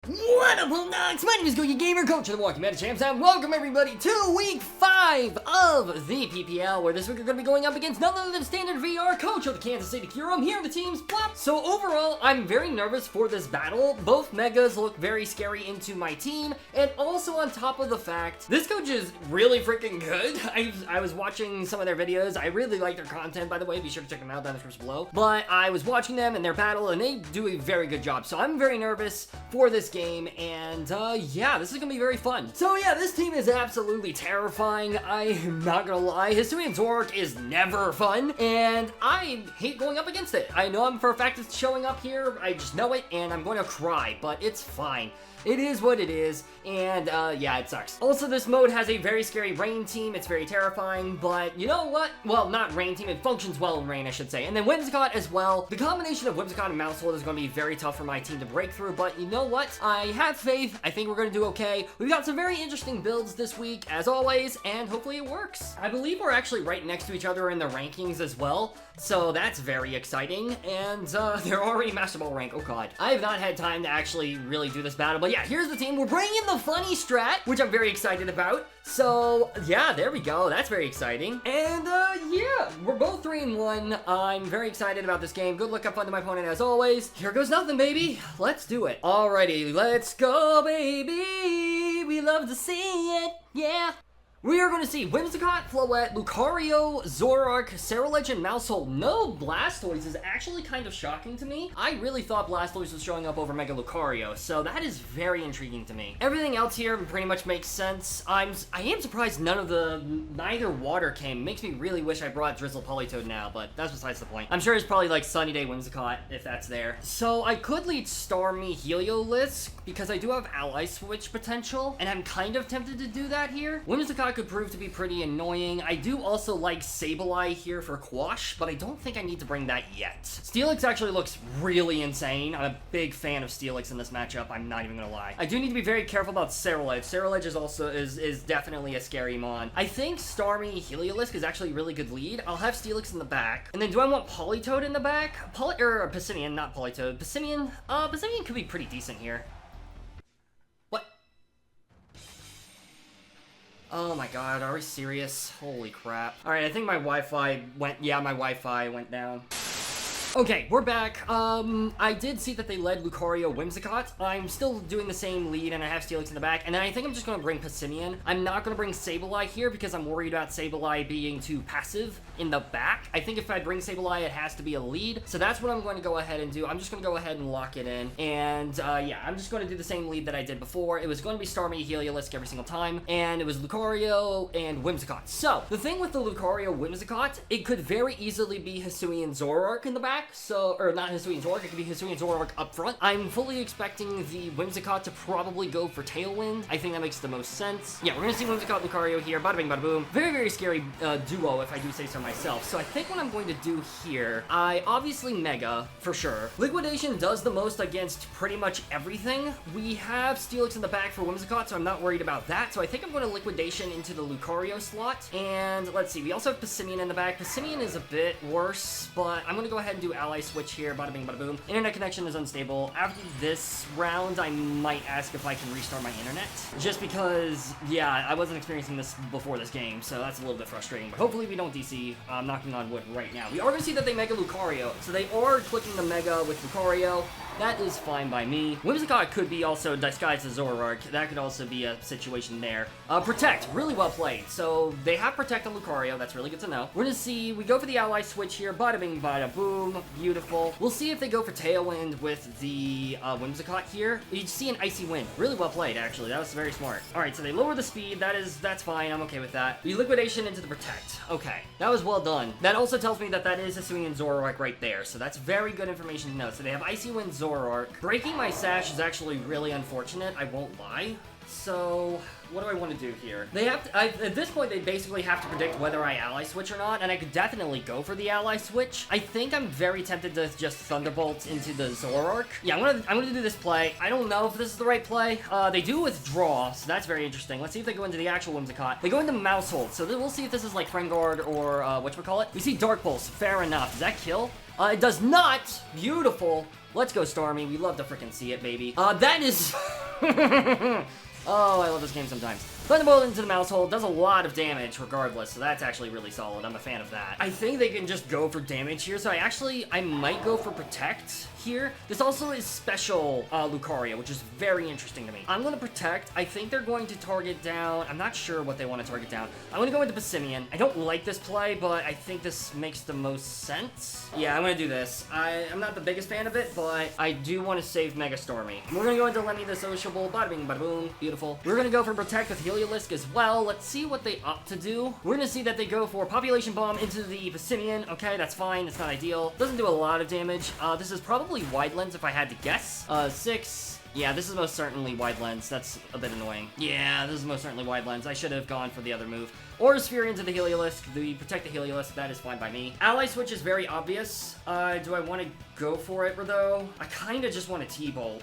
What up, Homedawgs? My name is Gokey Gamer, coach of the Milwaukee Medichams, and welcome everybody to week 5 of the PPL, where this week we're going to be going up against none other than Standard VR, coach of the Kansas City Curum. Here are the teams. Plop. So overall, I'm very nervous for this battle. Both megas look very scary into my team, and also on top of the fact, this coach is really freaking good. I was watching some of their videos. I really like their content, by the way. Be sure to check them out down in the description below. But I was watching them and their battle, and they do a very good job. So I'm very nervous for this game, and yeah, this is gonna be very fun. So yeah, this team is absolutely terrifying. I'm not gonna lie, Hisuian Zork is never fun, and I hate going up against it. I know I'm for a fact it's showing up here, I just know it, and I'm going to cry, but it's fine. It is what it is, and yeah, it sucks. Also, this mode has a very scary rain team. It's very terrifying, but you know what? Well, not rain team, it functions well in rain, I should say. And then Whimsicott as well. The combination of Whimsicott and Mousehold is going to be very tough for my team to break through, but you know what? I have faith. I think we're going to do okay. We've got some very interesting builds this week, as always, and hopefully it works. I believe we're actually right next to each other in the rankings as well, so that's very exciting, and they're already Master Ball rank. Oh god. I have not had time to actually really do this battle, but yeah, here's the team. We're bringing the funny strat, which I'm very excited about. So yeah, there we go. That's very exciting. And yeah, we're both 3-1. I'm very excited about this game. Good luck, have fun to my opponent as always. Here goes nothing, baby. Let's do it. Alrighty, let's go, baby. We love to see it. Yeah. We are going to see Whimsicott, Floette, Lucario, Zoroark, Ceruledge, and Mousehold. No Blastoise is actually kind of shocking to me. I really thought Blastoise was showing up over Mega Lucario, so that is very intriguing to me. Everything else here pretty much makes sense. I am surprised neither water came. Makes me really wish I brought Drizzle Politoed now, but that's besides the point. I'm sure it's probably like Sunny Day Whimsicott, if that's there. So I could lead Starmie Heliolisk, because I do have Ally Switch potential, and I'm kind of tempted to do that here. Whimsicott could prove to be pretty annoying. I do also like Sableye here for Quash, but I don't think I need to bring that yet. Steelix actually looks really insane. I'm a big fan of Steelix in this matchup, I'm not even gonna lie. I do need to be very careful about Ceruledge. Ceruledge is also is definitely a scary mon. I think Starmie Heliolisk is actually a really good lead. I'll have Steelix in the back. And then do I want Politoed in the back? Passimian, not Politoed. Passimian? Passimian could be pretty decent here. Oh my god, are we serious? Holy crap. Alright, I think my Wi-Fi went down. Okay, we're back. I did see that they led Lucario Whimsicott. I'm still doing the same lead, and I have Steelix in the back, and then I think I'm just going to bring Passimian. I'm not going to bring Sableye here, because I'm worried about Sableye being too passive in the back. I think if I bring Sableye, it has to be a lead, so that's what I'm going to go ahead and do. I'm just going to go ahead and lock it in, and yeah, I'm just going to do the same lead that I did before. It was going to be Starmie Heliolisk every single time, and it was Lucario and Whimsicott. So, the thing with the Lucario Whimsicott, it could very easily be Hisuian Zoroark in the back, or not Hisuian Zoroark, it could be Hisuian Zoroark up front. I'm fully expecting the Whimsicott to probably go for Tailwind. I think that makes the most sense. Yeah, we're gonna see Whimsicott Lucario here, bada bing, bada boom. Very, very scary duo, if I do say so myself. So I think what I'm going to do here, I obviously Mega, for sure. Liquidation does the most against pretty much everything. We have Steelix in the back for Whimsicott, so I'm not worried about that. So I think I'm going to Liquidation into the Lucario slot. And let's see, we also have Passimian in the back. Passimian is a bit worse, but I'm gonna go ahead and do Ally Switch here, bada bing, bada boom. Internet connection is unstable. After this round, I might ask if I can restart my internet. Just because, yeah, I wasn't experiencing this before this game, so that's a little bit frustrating. But hopefully we don't DC. I'm knocking on wood right now. We are going to see that they Mega Lucario, so they are clicking the Mega with Lucario. That is fine by me. Whimsicott could be also disguised as Zoroark. That could also be a situation there. Protect, really well played. So they have Protect on Lucario. That's really good to know. We're gonna see, we go for the Ally Switch here. Bada bing, bada boom. Beautiful. We'll see if they go for Tailwind with the Whimsicott here. You see an Icy Wind. Really well played, actually. That was very smart. All right, so they lower the speed. That's fine. I'm okay with that. We Liquidation into the Protect. Okay, that was well done. That also tells me that that is Hisuian Zoroark right there. So that's very good information to know. So they have Icy Wind Zoroark. Breaking my sash is actually really unfortunate, I won't lie. So, what do I want to do here? They have to, at this point, they basically have to predict whether I Ally Switch or not, and I could definitely go for the Ally Switch. I think I'm very tempted to just Thunderbolt into the Zoroark. Yeah, I'm gonna do this play. I don't know if this is the right play. They do withdraw, so that's very interesting. Let's see if they go into the actual Whimsicott. They go into Mousehold, so we'll see if this is like Friend Guard or, whatchamacallit. We see Dark Pulse, fair enough. Does that kill? It does not! Beautiful! Let's go, Starmie. We love to freaking see it, baby. That is... Oh, I love this game sometimes. Thunderbolt into the mouse hole does a lot of damage regardless, so that's actually really solid. I'm a fan of that. I think they can just go for damage here, so I might go for Protect here. This also is special Lucario, which is very interesting to me. I'm going to Protect. I think they're going to target down. I'm not sure what they want to target down. I'm going to go into Passimian. I don't like this play, but I think this makes the most sense. Yeah, I'm going to do this. I'm not the biggest fan of it, but I do want to save Mega Stormy. We're going to go into Lemmy the Sociable. Bada bing, bada boom. Beautiful. We're going to go for Protect with Heliolisk as well. Let's see what they opt to do. We're going to see that they go for Population Bomb into the Passimian. Okay, that's fine. It's not ideal. Doesn't do a lot of damage. This is probably Wide Lens if I had to guess. 6. Yeah, this is most certainly Wide Lens. That's a bit annoying. Yeah, this is most certainly Wide Lens. I should have gone for the other move. Aura Sphere into the Heliolisk. Do we protect the Heliolisk? That is fine by me. Ally Switch is very obvious. Do I want to go for it, though? I kind of just want to T-Bolt.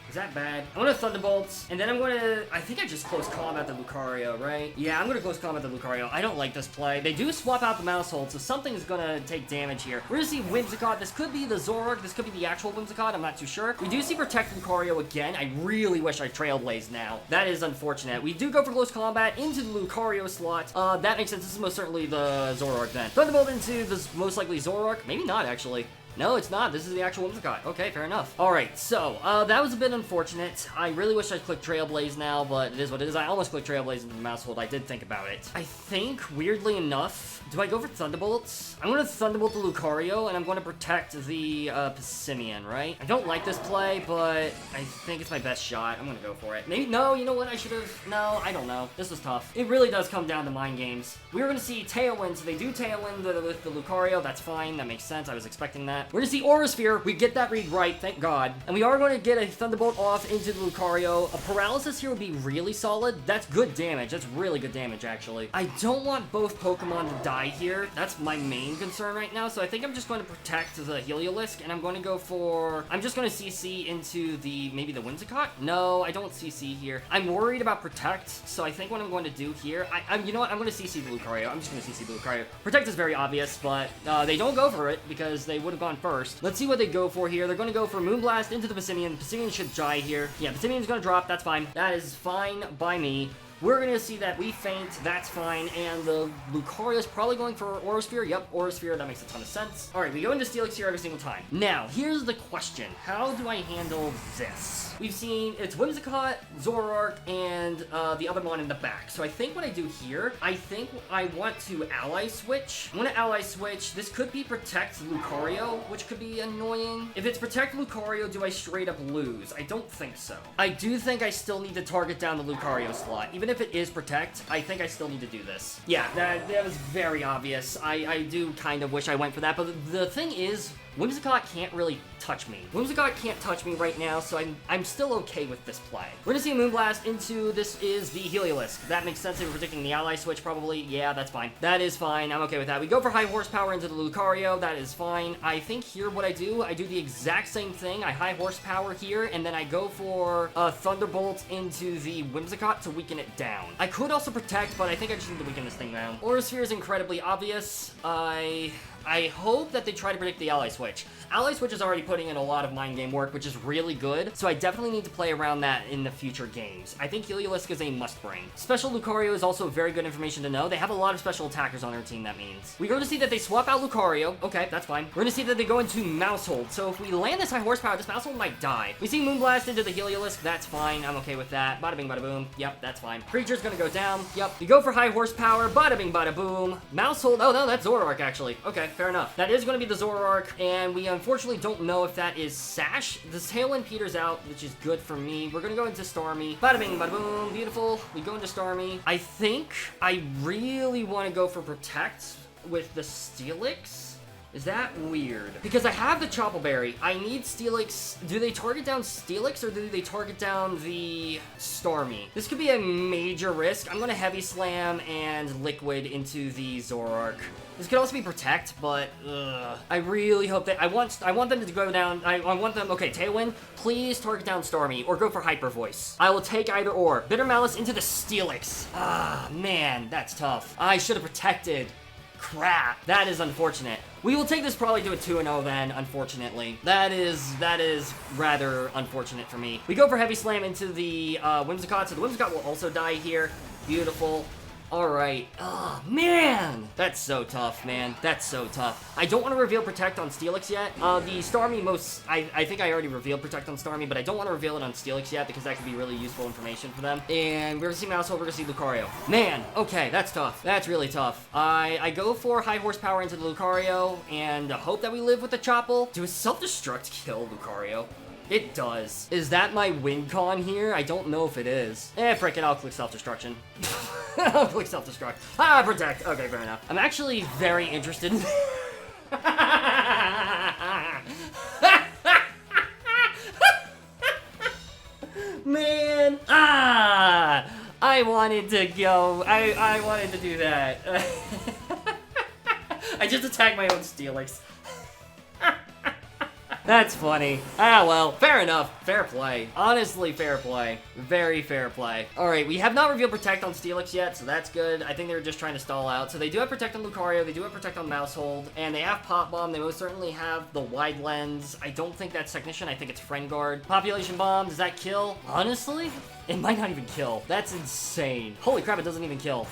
Is that bad? I'm gonna Thunderbolts, and then I'm gonna... I think I just close combat the Lucario, right? Yeah, I'm gonna close combat the Lucario. I don't like this play. They do swap out the mouse hold, so something's gonna take damage here. We're gonna see Whimsicott. This could be the Zoroark. This could be the actual Whimsicott. I'm not too sure. We do see Protect Lucario again. I really wish I Trailblazed now. That is unfortunate. We do go for close combat into the Lucario slot. That makes sense. This is most certainly the Zoroark then. Thunderbolt into the most likely Zoroark. Maybe not, actually. No, it's not. This is the actual Whimsicott. Okay, fair enough. Alright, so, that was a bit unfortunate. I really wish I'd clicked Trailblaze now, but it is what it is. I almost clicked Trailblaze into the mouse hold. I did think about it. I think, weirdly enough, do I go for Thunderbolts? I'm going to Thunderbolt the Lucario, and I'm going to protect the Passimian, right? I don't like this play, but I think it's my best shot. I'm going to go for it. Maybe, no, you know what? I should have, no, I don't know. This was tough. It really does come down to mind games. We were going to see Tailwind, so they do Tailwind with the Lucario. That's fine. That makes sense. I was expecting that. We're going to see Aura Sphere. We get that read right, thank God. And we are going to get a Thunderbolt off into the Lucario. A Paralysis here would be really solid. That's good damage. That's really good damage, actually. I don't want both Pokemon to die here. That's my main concern right now. So I think I'm just going to protect the Heliolisk, and I'm going to go for... I'm just going to CC into the... maybe the Whimsicott? No, I don't CC here. I'm worried about Protect, so I think what I'm going to do here... you know what? I'm going to CC the Lucario. I'm just going to CC the Lucario. Protect is very obvious, but they don't go for it because they would have gone first. Let's see what they go for here. They're going to go for Moonblast into the Passimian. Passimian should die here. Yeah, Passimian's going to drop. That's fine. That is fine by me. We're going to see that we faint. That's fine. And the Lucario is probably going for Aura Sphere. Yep, Aura Sphere. That makes a ton of sense. All right, we go into Steelix here every single time. Now, here's the question. How do I handle this? We've seen it's Whimsicott, Zoroark, and the other one in the back. So I think what I do here, I think I want to Ally Switch. I'm going to Ally Switch. This could be Protect Lucario, which could be annoying. If it's Protect Lucario, do I straight up lose? I don't think so. I do think I still need to target down the Lucario slot. Even if it is Protect, I think I still need to do this. Yeah, that was very obvious. I do kind of wish I went for that, but the thing is, Whimsicott can't really touch me. Whimsicott can't touch me right now, so I'm still okay with this play. We're gonna see a Moonblast into, this is the Heliolisk. That makes sense. They were predicting the Ally Switch, probably. Yeah, that's fine. That is fine. I'm okay with that. We go for High Horsepower into the Lucario. That is fine. I think here what I do the exact same thing. I High Horsepower here, and then I go for Thunderbolt into the Whimsicott to weaken it down. I could also Protect, but I think I just need to weaken this thing down. Aura Sphere is incredibly obvious. I hope that they try to predict the Ally Switch. Ally Switch is already putting in a lot of mind game work, which is really good, so I definitely need to play around that in the future games. I think Heliolisk is a must-bring. Special Lucario is also very good information to know. They have a lot of special attackers on their team, that means. We're going to see that they swap out Lucario. Okay, that's fine. We're going to see that they go into Mouse Hold, so if we land this High Horsepower, this Mouse Hold might die. We see Moonblast into the Heliolisk. That's fine. I'm okay with that. Bada bing, bada boom. Yep, that's fine. Creature's going to go down. Yep. We go for High Horsepower. Bada bing, bada boom. Mouse Hold. Oh, no, that's Zoroark, actually. Okay, fair enough. That is going to be the Zoroark, and we unfortunately don't know if that is Sash. The Tailwind peters out, which is good for me. We're going to go into Starmie. Bada bing, bada boom. Beautiful. We go into Starmie. I think I really want to go for Protect with the Steelix. Is that weird? Because I have the Chople Berry. I need Steelix. Do they target down Steelix or do they target down the Starmie? This could be a major risk. I'm going to Heavy Slam and Liquid into the Zoroark. This could also be Protect, but I really hope that I want them to go down. I want them. Okay, Tailwind, please target down Starmie or go for Hyper Voice. I will take either or. Bitter Malice into the Steelix. Ah, man, that's tough. I should have protected. Crap. That is unfortunate. We will take this probably to a 2-0 then, unfortunately. That is rather unfortunate for me. We go for Heavy Slam into the Whimsicott, so the Whimsicott will also die here. Beautiful. Alright. Oh, man! That's so tough, man. That's so tough. I don't want to reveal Protect on Steelix yet. The Starmie I think I already revealed Protect on Starmie, but I don't want to reveal it on Steelix yet because that could be really useful information for them. And we're going to see Mousehold, we're going to see Lucario. Man, okay, that's tough. That's really tough. I go for High Horsepower into the Lucario and hope that we live with the Chople. Do a Self-Destruct kill Lucario? It does. Is that my win con here? I don't know if it is. Frick it, I'll click Self-Destruction. I'll click Self-Destruct. Ah, Protect. Okay, fair enough. I'm actually very interested in... Man. I wanted to go. I wanted to do that. I just attacked my own Steelix. That's funny. Well, fair enough. Fair play. Honestly, fair play. Very fair play. Alright, we have not revealed Protect on Steelix yet, so that's good. I think they were just trying to stall out. So they do have Protect on Lucario, they do have Protect on Mousehold, and they have Pop Bomb. They most certainly have the Wide Lens. I don't think that's Technician, I think it's Friend Guard. Population Bomb, does that kill? Honestly, it might not even kill. That's insane. Holy crap, it doesn't even kill.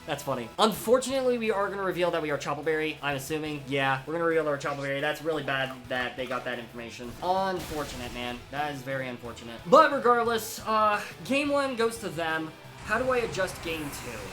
That's funny. Unfortunately, we are going to reveal that we are Chople Berry. I'm assuming. Yeah, we're going to reveal that we're Chople Berry. That's really bad that they got that information. Unfortunate, man. That is very unfortunate. But regardless, game 1 goes to them. How do I adjust game 2?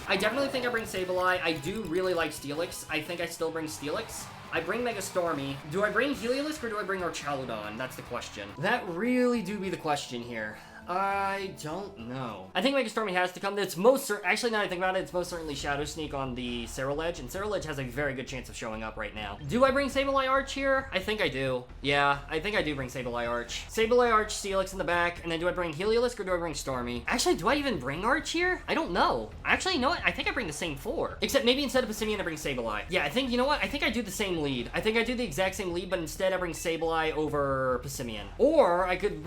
I definitely think I bring Sableye. I do really like Steelix. I think I still bring Steelix. I bring Mega Starmie. Do I bring Heliolisk or do I bring Archaludon? That's the question. That really do be the question here. I don't know. I think Mega Starmie has to come. It's most actually, now that I think about it, it's most certainly Shadow Sneak on the Ceruledge, and Ceruledge has a very good chance of showing up right now. Do I bring Sableye Arch here? I think I do. Yeah, I think I do bring Sableye Arch. Sableye Arch, Steelix in the back, and then do I bring Heliolisk or do I bring Starmie? Actually, do I even bring Arch here? I don't know. Actually, you know what? I think I bring the same 4. Except maybe instead of Passimian, I bring Sableye. Yeah, I think, you know what? I think I do the same lead. I think I do the exact same lead, but instead I bring Sableye over Passimian. Or I could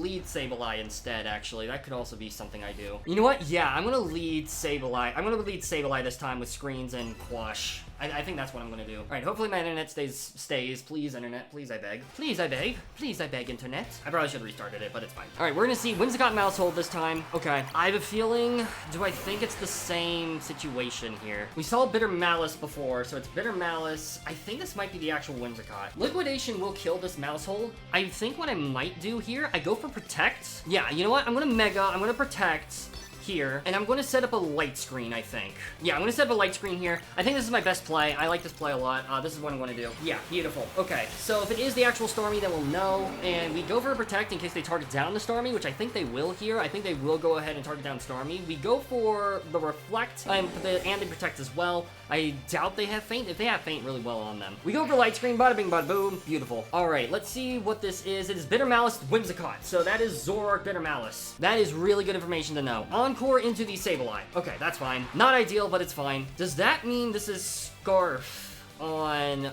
lead Sableye instead, actually. That could also be something I do. You know what? Yeah, I'm gonna lead Sableye. I'm gonna lead Sableye this time with Screens and Quash. I think that's what I'm gonna do. Alright, hopefully my internet stays. Please, internet. Please, I beg. Please, I beg. Please, I beg, internet. I probably should have restarted it, but it's fine. Alright, we're gonna see Whimsicott Mousehold this time. Okay. I have a feeling... Do I think it's the same situation here? We saw Bitter Malice before, so it's Bitter Malice. I think this might be the actual Whimsicott. Liquidation will kill this Mousehold. I think what I might do here, I go for Protect. Yeah, you know what? I'm gonna Protect here, and I'm going to set up a light screen, I think. Yeah, I'm going to set up a light screen here. I think this is my best play. I like this play a lot. This is what I'm going to do. Yeah, beautiful. Okay, so if it is the actual Starmie, then we'll know, and we go for a Protect in case they target down the Starmie, which I think they will here. I think they will go ahead and target down Starmie. We go for the Reflect, and they Protect as well. I doubt they have Feint. If they have Feint, really well on them. We go for light screen, bada bing, bada boom. Beautiful. All right, let's see what this is. It is Bitter Malice Whimsicott. So that is Zoroark Bitter Malice. That is really good information to know. Encore into the Sableye. Okay, that's fine. Not ideal, but it's fine. Does that mean this is Scarf on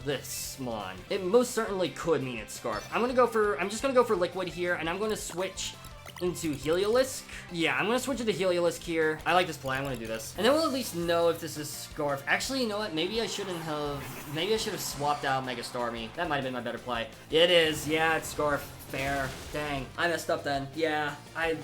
this Mon? It most certainly could mean it's Scarf. I'm just gonna go for Liquid here, and I'm gonna switch into Heliolisk. Yeah, I'm gonna switch into Heliolisk here. I like this play. I'm gonna do this. And then we'll at least know if this is Scarf. Actually, you know what? Maybe I should have swapped out Mega Starmie. That might have been my better play. It is. Yeah, it's Scarf. Fair. Dang. I messed up then. Yeah,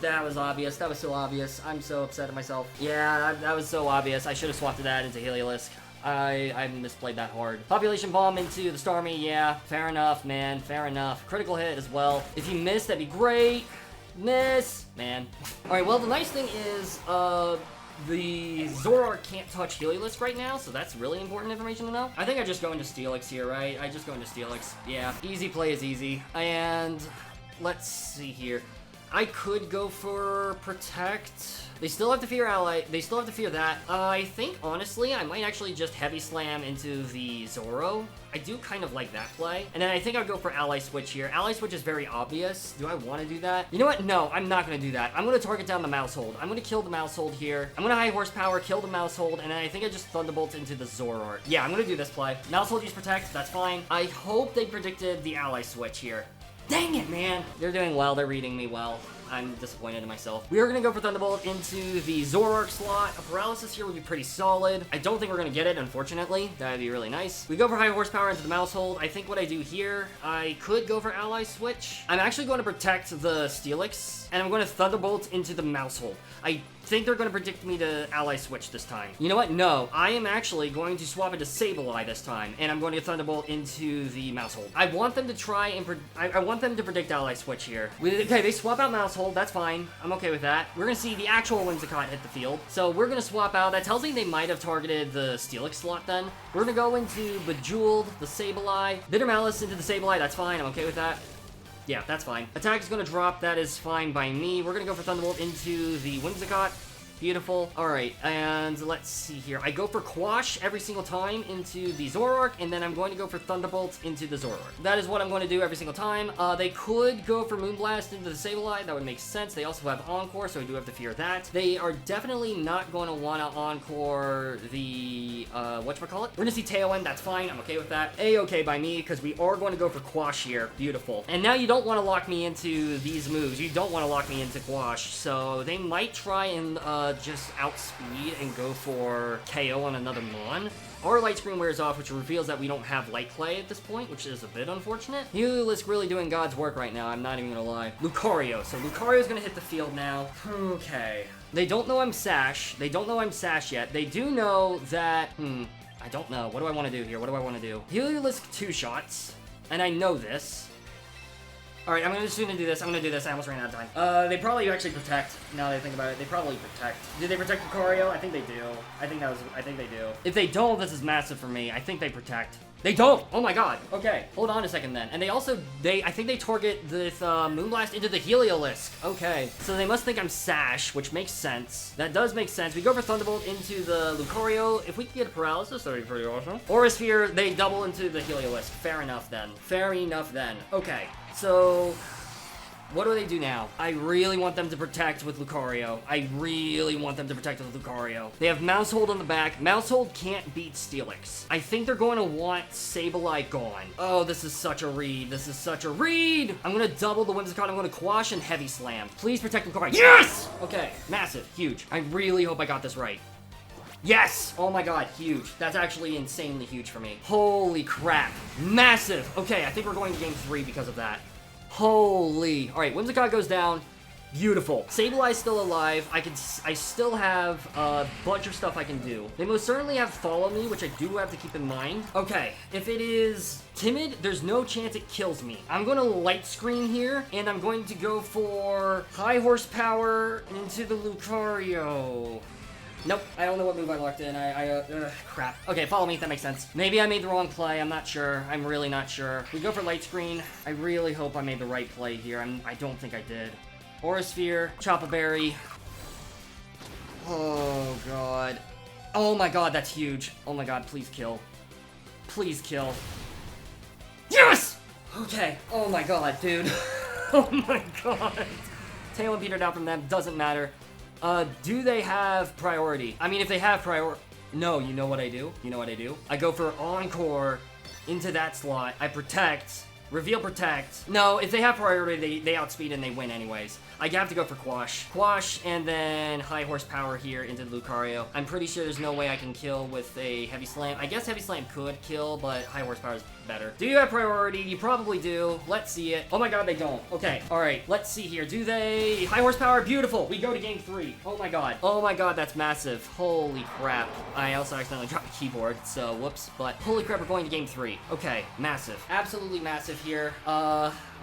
that was obvious. That was so obvious. I'm so upset at myself. Yeah, that was so obvious. I should have swapped that into Heliolisk. I misplayed that hard. Population Bomb into the Starmie. Yeah, fair enough, man. Fair enough. Critical hit as well. If you miss, that'd be great. Miss, man. Alright, well, the nice thing is, the Zoroark can't touch Heliolisk right now, so that's really important information to know. I think I just go into Steelix here, right? I just go into Steelix. Yeah, easy play is easy. And let's see here. I could go for Protect. They still have to fear Ally. They still have to fear that. I think, honestly, I might actually just Heavy Slam into the Zoro. I do kind of like that play. And then I think I'll go for Ally Switch here. Ally Switch is very obvious. Do I want to do that? You know what? No, I'm not going to do that. I'm going to target down the Mousehold. I'm going to kill the Mousehold here. I'm going to High Horsepower, kill the Mousehold, and then I think I just Thunderbolt into the Zoroark. Yeah, I'm going to do this play. Mousehold use Protect. That's fine. I hope they predicted the Ally Switch here. Dang it, man. They're doing well. They're reading me well. I'm disappointed in myself. We are gonna go for Thunderbolt into the Zoroark slot. A Paralysis here would be pretty solid. I don't think we're gonna get it, unfortunately. That'd be really nice. We go for High Horsepower into the Maushold. I think what I do here, I could go for Ally Switch. I'm actually going to protect the Steelix, and I'm going to Thunderbolt into the Maushold. I think they're going to predict me to Ally Switch this time. You know what? No, I am actually going to swap into Sableye this time, and I'm going to Thunderbolt into the Maushold. I want them to try and I want them to predict Ally Switch here. Okay, they swap out Maushold. That's fine. I'm okay with that. We're going to see the actual Whimsicott hit the field. So we're going to swap out. That tells me they might have targeted the Steelix slot then. We're going to go into Bejeweled, the Sableye. Bitter Malice into the Sableye. That's fine. I'm okay with that. Yeah, that's fine. Attack is going to drop. That is fine by me. We're going to go for Thunderbolt into the Whimsicott. Beautiful. Alright, and let's see here. I go for Quash every single time into the Zoroark, and then I'm going to go for Thunderbolt into the Zoroark. That is what I'm going to do every single time. They could go for Moonblast into the Sableye. That would make sense. They also have Encore, so I do have to fear that. They are definitely not going to want to Encore the, whatchamacallit? We're going to see Tailwind. That's fine. I'm okay with that. A-okay by me, because we are going to go for Quash here. Beautiful. And now you don't want to lock me into these moves. You don't want to lock me into Quash, so they might try and, just outspeed and go for KO on another Mon. Our Light Screen wears off, which reveals that we don't have Light Clay at this point, which is a bit unfortunate. Heliolisk really doing God's work right now, I'm not even gonna lie. Lucario. So Lucario's gonna hit the field now. Okay. They don't know I'm Sash. They don't know I'm Sash yet. They do know that... I don't know. What do I want to do here? What do I want to do? Heliolisk 2 shots. And I know this. Alright, I'm just gonna do this. I'm gonna do this. I almost ran out of time. They probably actually protect, now that I think about it. They probably protect. Did they protect Lucario? I think they do. I think they do. If they don't, this is massive for me. I think they protect. They don't! Oh my god. Okay, hold on a second then. And they also, I think they target this Moonblast into the Heliolisk. Okay, so they must think I'm Sash, which makes sense. That does make sense. We go for Thunderbolt into the Lucario. If we can get a Paralysis, that'd be pretty awesome. Aura Sphere, they double into the Heliolisk. Fair enough then. Fair enough then. Okay. So, what do they do now? I really want them to protect with Lucario. I really want them to protect with Lucario. They have Maushold on the back. Maushold can't beat Steelix. I think they're going to want Sableye gone. Oh, this is such a read. This is such a read! I'm going to double the Whimsicott. I'm going to Quash and Heavy Slam. Please protect Lucario. Yes! Okay, massive, huge. I really hope I got this right. Yes! Oh my god, huge. That's actually insanely huge for me. Holy crap. Massive. Okay, I think we're going to game 3 because of that. Holy. Alright, Whimsicott goes down. Beautiful. Sableye's still alive. I still have a bunch of stuff I can do. They most certainly have Follow Me, which I do have to keep in mind. Okay, if it is Timid, there's no chance it kills me. I'm going to Light Screen here, and I'm going to go for High Horsepower into the Lucario. Nope, I don't know what move I locked in. Crap. Okay, Follow Me, that makes sense. Maybe I made the wrong play, I'm not sure. I'm really not sure. We go for Light Screen. I really hope I made the right play here. I don't think I did. Aura Sphere, Choppa Berry. Oh, God. Oh, my God, that's huge. Oh, my God, please kill. Please kill. Yes! Okay. Oh, my God, dude. Oh, my God. Tailwind petered out from them. Doesn't matter. Do they have priority? I mean, if they have priority... No, you know what I do? You know what I do? I go for Encore into that slot. I protect. Reveal Protect. No, if they have priority, they outspeed and they win anyways. I have to go for Quash. Quash and then High Horsepower here into Lucario. I'm pretty sure there's no way I can kill with a Heavy Slam. I guess Heavy Slam could kill, but High Horsepower is better. Do you have priority? You probably do. Let's see it. Oh my god, they don't. Okay, alright. Let's see here. Do they? High Horsepower, beautiful. We go to game 3. Oh my god. Oh my god, that's massive. Holy crap. I also accidentally dropped the keyboard, so whoops. But holy crap, we're going to game 3. Okay, massive. Absolutely massive here.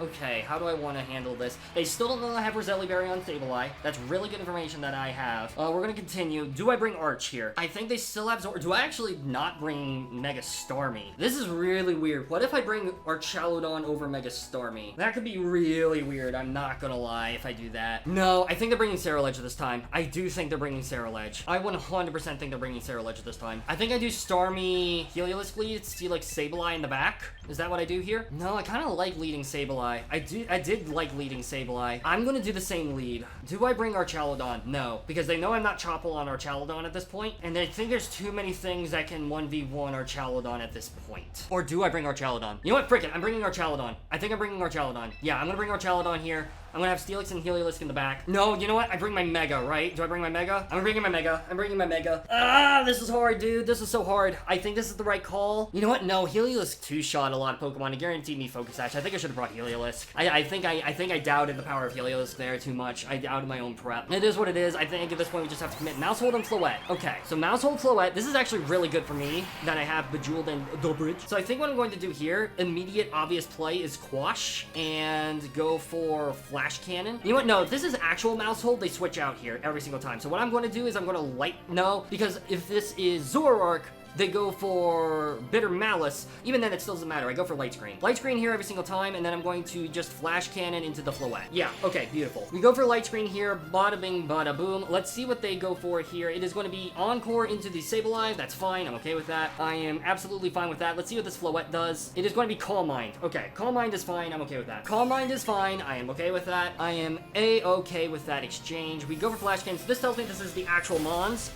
Okay, how do I want to handle this? They still don't know I have Roselli Berry on Sableye. That's really good information that I have. We're gonna continue. Do I bring Arch here? I think they still have Zor. Do I actually not bring Mega Starmie? This is really weird. What if I bring Archaludon over Mega Starmie? That could be really weird. I'm not gonna lie if I do that. No, I think they're bringing Ceruledge this time. I do think they're bringing Ceruledge. I 100% think they're bringing Ceruledge this time. I think I do Starmie Heliolisk lead, see like Sableye in the back. Is that what I do here? No, I kind of like leading Sableye. I did like leading Sableye. I'm gonna do the same lead. Do I bring Archaludon? No, because they know I'm not Choppable on Archaludon at this point, and they think there's too many things that can 1v1 Archaludon at this point. Or do I bring Archaludon? You know what? Frick it. I'm bringing Archaludon. I think I'm bringing Archaludon. Yeah, I'm gonna bring Archaludon here. I'm gonna have Steelix and Heliolisk in the back. No, you know what? I bring my Mega, right? Do I bring my Mega? I'm bringing my Mega. I'm bringing my Mega. Ah, this is hard, dude. This is so hard. I think this is the right call. You know what? No, Heliolisk two-shot a lot of Pokemon. It guaranteed me Focus Sash. I think I should have brought Heliolisk. I think I doubted the power of Heliolisk there too much. I doubted my own prep. It is what it is. I think at this point we just have to commit Mousehold and Floette. Okay, so Mousehold, Floette. This is actually really good for me that I have Bejeweled and Dobridge. So I think what I'm going to do here, immediate obvious play is Quash and go for Flash Cannon. You know what? No, if this is actual Mousehold, they switch out here every single time. So what I'm going to do is I'm going to no, because if this is Zoroark, they go for Bitter Malice. Even then, it still doesn't matter. I go for Light Screen. Light Screen here every single time, and then I'm going to just Flash Cannon into the Floette. Yeah, okay, beautiful. We go for Light Screen here. Bada bing, bada boom. Let's see what they go for here. It is going to be Encore into the Sableye. That's fine. I'm okay with that. I am absolutely fine with that. Let's see what this Floette does. It is going to be Calm Mind. Okay, Calm Mind is fine. I'm okay with that. Calm Mind is fine. I am okay with that. I am A-okay with that exchange. We go for Flash Cannon. So this tells me this is the actual Mons.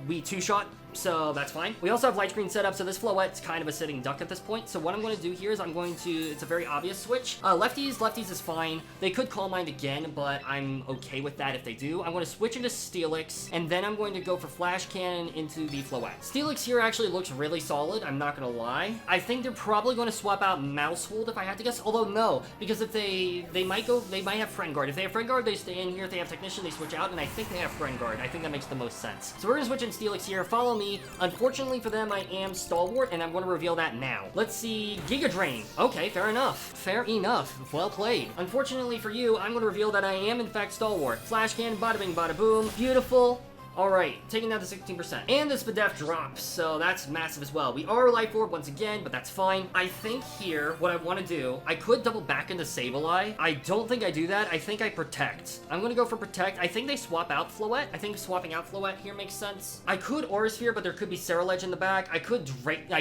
We two-shot. So that's fine. We also have Light Screen set up, so this Floette's kind of a sitting duck at this point. So what I'm going to do here is I'm going to, it's a very obvious switch. Lefties is fine. They could Calm Mind again, but I'm okay with that if they do. I'm going to switch into Steelix, and then I'm going to go for Flash Cannon into the Floette. Steelix here actually looks really solid, I'm not going to lie. I think they're probably going to swap out Mousehold if I had to guess, although no, because if they might have Friend Guard. If they have Friend Guard, they stay in here. If they have Technician, they switch out, and I think they have Friend Guard. I think that makes the most sense. So we're going to switch in Steelix here. Follow me. Unfortunately for them, I am Stalwart, and I'm going to reveal that now. Let's see, Giga Drain. Okay, fair enough. Fair enough. Well played. Unfortunately for you, I'm going to reveal that I am, in fact, Stalwart. Flash Cannon, bada bing, bada boom. Beautiful. Alright, taking down to 16%. And the Spadef drops, so that's massive as well. We are Life Orb once again, but that's fine. I think here, what I want to do, I could double back into Sableye. I don't think I do that. I think I Protect. I'm going to go for Protect. I think they swap out Floette. I think swapping out Floette here makes sense. I could Aura Sphere, but there could be Ceruledge in the back. I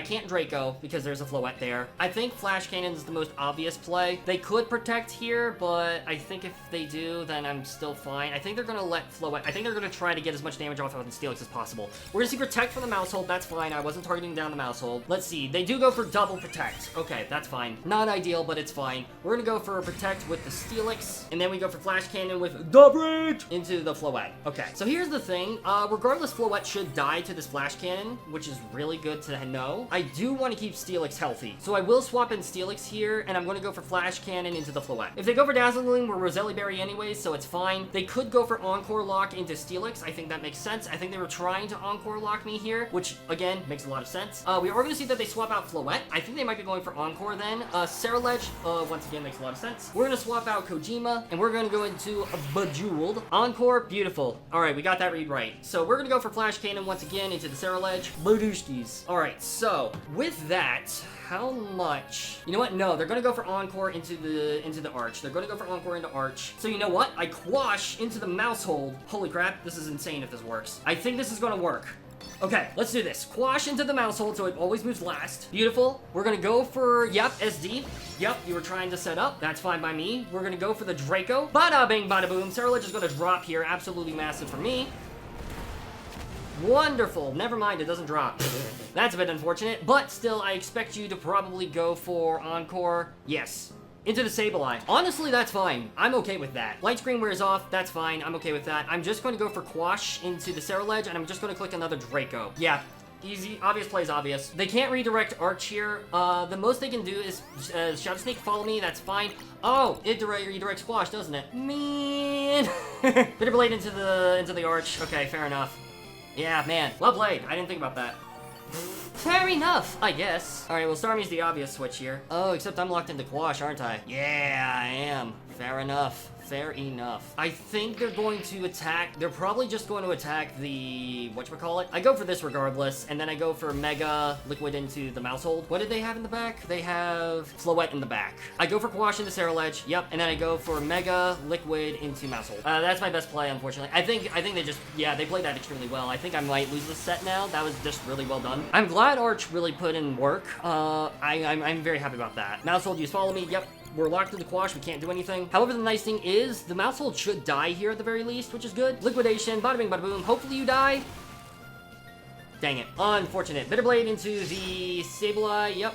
can't Draco, because there's a Floette there. I think Flash Cannon is the most obvious play. They could Protect here, but I think if they do, then I'm still fine. I think they're going to let Floette, I think they're going to try to get as much damage off of the Steelix as possible. We're gonna see Protect from the Mousehold. That's fine. I wasn't targeting down the Mousehold. Let's see. They do go for double Protect. Okay, that's fine. Not ideal, but it's fine. We're gonna go for Protect with the Steelix, and then we go for Flash Cannon with Dobridge into the Floette. Okay, so here's the thing. Regardless, Floette should die to this Flash Cannon, which is really good to know. I do want to keep Steelix healthy, so I will swap in Steelix here, and I'm gonna go for Flash Cannon into the Floette. If they go for Dazzling Gleam, we're Roselli Berry anyways, so it's fine. They could go for Encore Lock into Steelix. I think that makes sense. I think they were trying to Encore Lock me here, which, again, makes a lot of sense. We are going to see that they swap out Floette. I think they might be going for Encore then. Ceruledge, once again, makes a lot of sense. We're going to swap out Kojima, and we're going to go into a Bejeweled. Encore, beautiful. All right, we got that read right. So we're going to go for Flash Cannon once again into the Ceruledge. Bodushkis. All right, so with that, how much? You know what? No, they're going to go for Encore into the Arch. They're going to go for Encore into Arch. So you know what? I Quash into the Mousehold. Holy crap, this is insane if this works. I think this is going to work. Okay, let's do this. Quash into the Mousehold so it always moves last. Beautiful. We're going to go for, yep, SD. Yep, you were trying to set up. That's fine by me. We're going to go for the Draco. Bada bing, bada boom. Ceruledge is going to drop here. Absolutely massive for me. Wonderful. Never mind, it doesn't drop. That's a bit unfortunate, but still, I expect you to probably go for Encore. Yes. Into the Sableye. Honestly, that's fine. I'm okay with that. Light Screen wears off. That's fine. I'm okay with that. I'm just going to go for Quash into the Ceruledge, and I'm just going to click another Draco. Yeah. Easy. Obvious plays obvious. They can't redirect Arch here. The most they can do is Shadow Sneak, follow me. That's fine. Oh, it redirects Squash, doesn't it? Man. Bitter Blade into the Arch. Okay, fair enough. Yeah, man. Well played. I didn't think about that. Fair enough, I guess. Alright, well, Starmie's the obvious switch here. Oh, except I'm locked into Quash, aren't I? Yeah, I am. Fair enough. Fair enough. I think they're going to attack. They're probably just going to attack the whatchamacallit. I go for this regardless, and then I go for Mega Liquid into the Mousehold. What did they have in the back? They have Floette in the back. I go for Quash into Ceruledge. Yep, and then I go for Mega Liquid into Mousehold. That's my best play, unfortunately. I think they just, yeah, they played that extremely well. I think I might lose this set now. That was just really well done. I'm glad Arch really put in work. I'm very happy about that. Mousehold, you follow me. Yep. We're locked to the Quash, we can't do anything. However, the nice thing is, the Mousehold should die here at the very least, which is good. Liquidation, bada bing, bada boom. Hopefully you die. Dang it. Unfortunate. Bitter Blade into the Sableye, yep.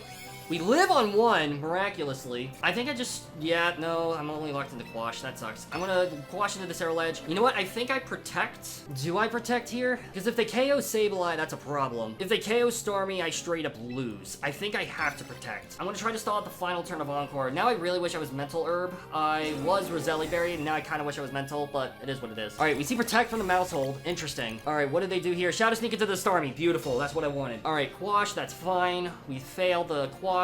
We live on 1, miraculously. I think I just, yeah, no, I'm only locked into Quash. That sucks. I'm gonna Quash into this Arrow Edge. You know what? I think I protect. Do I protect here? Because if they KO Sableye, that's a problem. If they KO Stormy, I straight up lose. I think I have to protect. I'm gonna try to stall out the final turn of Encore. Now I really wish I was Mental Herb. I was Roselli Berry, and now I kind of wish I was Mental, but it is what it is. All right, we see Protect from the Mousehold. Interesting. All right, what did they do here? Shadow Sneak into the Starmie. Beautiful. That's what I wanted. All right, Quash, that's fine. We failed the Quash.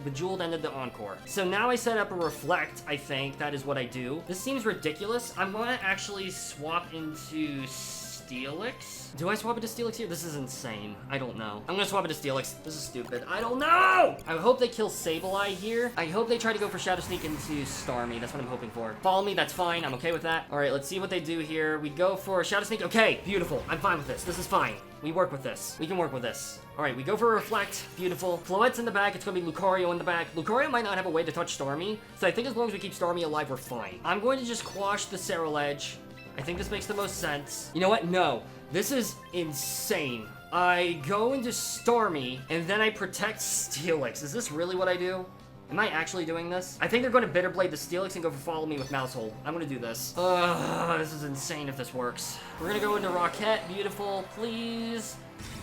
Bejeweled ended the Encore. So now I set up a Reflect, I think. That is what I do. This seems ridiculous. I'm gonna actually swap into Steelix. Do I swap it to Steelix here? This is insane. I don't know. I'm gonna swap it to Steelix. This is stupid. I don't know! I hope they kill Sableye here. I hope they try to go for Shadow Sneak into Starmie. That's what I'm hoping for. Follow me, that's fine. I'm okay with that. All right, let's see what they do here. We go for Shadow Sneak. Okay, beautiful. I'm fine with this. This is fine. We work with this. We can work with this. All right, we go for a Reflect. Beautiful. Floette's in the back. It's going to be Lucario in the back. Lucario might not have a way to touch Starmie, so I think as long as we keep Starmie alive, we're fine. I'm going to just Quash the Ceruledge. I think this makes the most sense. You know what? No. This is insane. I go into Starmie, and then I protect Steelix. Is this really what I do? Am I actually doing this? I think they're going to Bitter Blade the Steelix and go for Follow Me with Mousehold. I'm going to do this. This is insane if this works. We're going to go into Rockette. Beautiful. Please.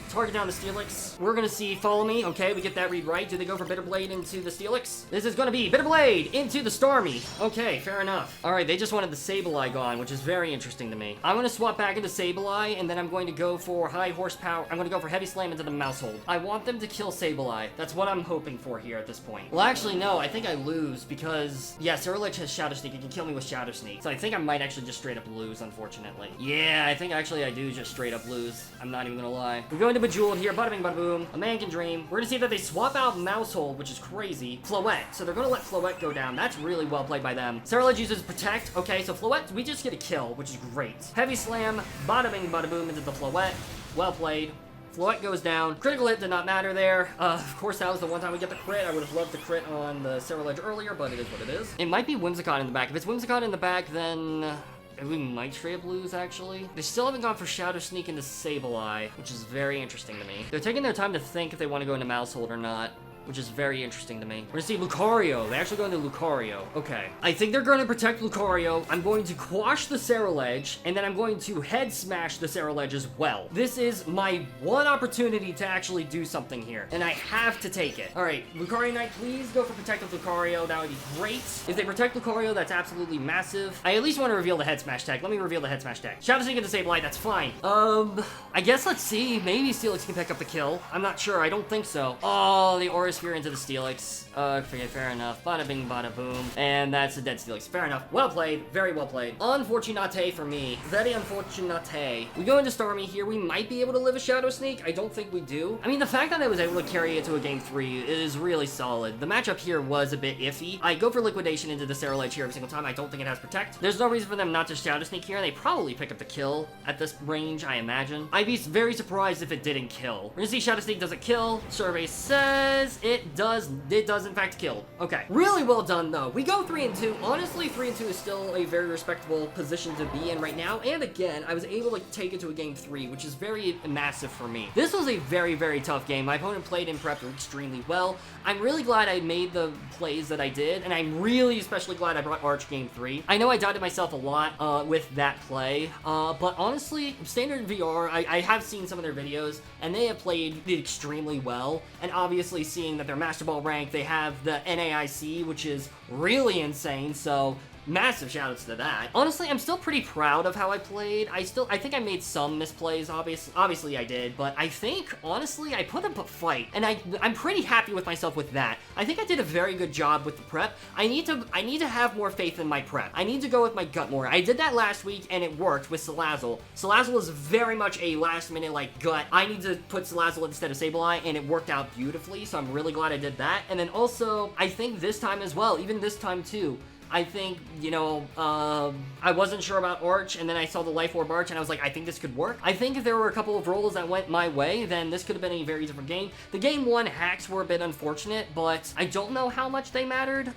Target down the Steelix. We're gonna see Follow Me. Okay, we get that read right. Do they go for Bitter Blade into the Steelix? This is gonna be Bitter Blade into the Starmie. Okay, fair enough. All right, they just wanted the Sableye gone, which is very interesting to me. I'm gonna swap back into Sableye, and then I'm going to go for High Horsepower. I'm gonna go for Heavy Slam into the Mousehold. I want them to kill Sableye. That's what I'm hoping for here at this point. Well, actually, no. I think I lose because, yeah, Ceruledge has Shadow Sneak. It can kill me with Shadow Sneak. So I think I might actually just straight up lose, unfortunately. Yeah, I think actually I do just straight up lose. I'm not even gonna lie. We're going to Bejeweled here. Bada bing, bada boom. A man can dream. We're gonna see that they swap out Mousehold, which is crazy. Floette. So they're gonna let Floette go down. That's really well played by them. Ceruledge uses Protect. Okay, so Floette, we just get a kill, which is great. Heavy Slam. Bada bing, bada boom into the Floette. Well played. Floette goes down. Critical hit did not matter there. Of course, that was the one time we get the crit. I would have loved the crit on the Ceruledge earlier, but it is what it is. It might be Whimsicott in the back. If it's Whimsicott in the back, then we might straight up lose, actually. They still haven't gone for Shadow Sneak into Sableye, which is very interesting to me. They're taking their time to think if they want to go into Mousehold or not, which is very interesting to me. We're gonna see Lucario. They actually go into Lucario. Okay. I think they're gonna protect Lucario. I'm going to Quash the Ceruledge, and then I'm going to Head Smash the Ceruledge as well. This is my one opportunity to actually do something here, and I have to take it. All right, Lucario Knight, please go for Protective Lucario. That would be great. If they protect Lucario, that's absolutely massive. I at least want to reveal the Head Smash tag. Let me reveal the Head Smash tag. Shadow Sneak into Sableye, that's fine. I guess let's see. Maybe Steelix can pick up the kill. I'm not sure. I don't think so. Oh, the Aura Sphere into the Steelix. Okay, fair enough. Bada bing, bada boom. And that's a dead Steelix. Fair enough. Well played. Very well played. Unfortunate for me. Very unfortunate. We go into Starmie here. We might be able to live a Shadow Sneak. I don't think we do. I mean, the fact that I was able to carry it to a game 3 is really solid. The matchup here was a bit iffy. I go for Liquidation into the Ceruledge here every single time. I don't think it has Protect. There's no reason for them not to Shadow Sneak here. They probably pick up the kill at this range, I imagine. I'd be very surprised if it didn't kill. We're gonna see Shadow Sneak doesn't kill. Survey says it does. It does in fact kill. Okay. Really well done though. We go 3-2. Honestly, 3-2 is still a very respectable position to be in right now. And again, I was able to take it to a game 3, which is very massive for me. This was a very, very tough game. My opponent played and prepped extremely well. I'm really glad I made the plays that I did, and I'm really especially glad I brought Arch game 3. I know I doubted myself a lot with that play, but honestly, Standard VR, I have seen some of their videos, and they have played extremely well, and obviously seeing that they're Master Ball rank, they have the NAIC, which is really insane, so massive shoutouts to that. Honestly, I'm still pretty proud of how I played. I think I made some misplays, obviously I did, but I think, honestly, I put up a fight, and I'm pretty happy with myself with that. I think I did a very good job with the prep. I need to have more faith in my prep. I need to go with my gut more. I did that last week, and it worked with Salazzle. Salazzle is very much a last-minute, like, gut. I need to put Salazzle instead of Sableye, and it worked out beautifully, so I'm really glad I did that. And then also, I think this time as well, even this time too, I think, you know, I wasn't sure about Arch, and then I saw the Life Orb Arch, and I was like, I think this could work. I think if there were a couple of rolls that went my way, then this could have been a very different game. The game 1 hacks were a bit unfortunate, but I don't know how much they mattered.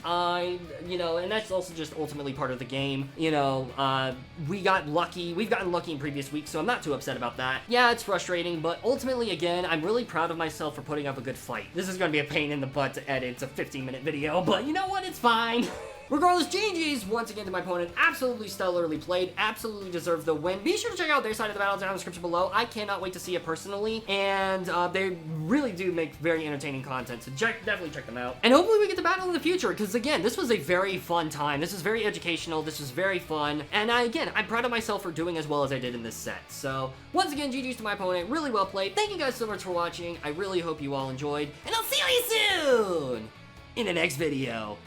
You know, and that's also just ultimately part of the game. You know, we got lucky. We've gotten lucky in previous weeks, so I'm not too upset about that. Yeah, it's frustrating, but ultimately, again, I'm really proud of myself for putting up a good fight. This is going to be a pain in the butt to edit. It's a 15-minute video, but you know what? It's fine. Regardless, GG's once again to my opponent. Absolutely stellarly played. Absolutely deserved the win. Be sure to check out their side of the battle down in the description below. I cannot wait to see it personally, and they really do make very entertaining content, so definitely check them out. And hopefully we get to battle in the future, because again, this was a very fun time. This was very educational. This was very fun, and again, I'm proud of myself for doing as well as I did in this set. So once again, GG's to my opponent. Really well played. Thank you guys so much for watching. I really hope you all enjoyed, and I'll see you soon in the next video.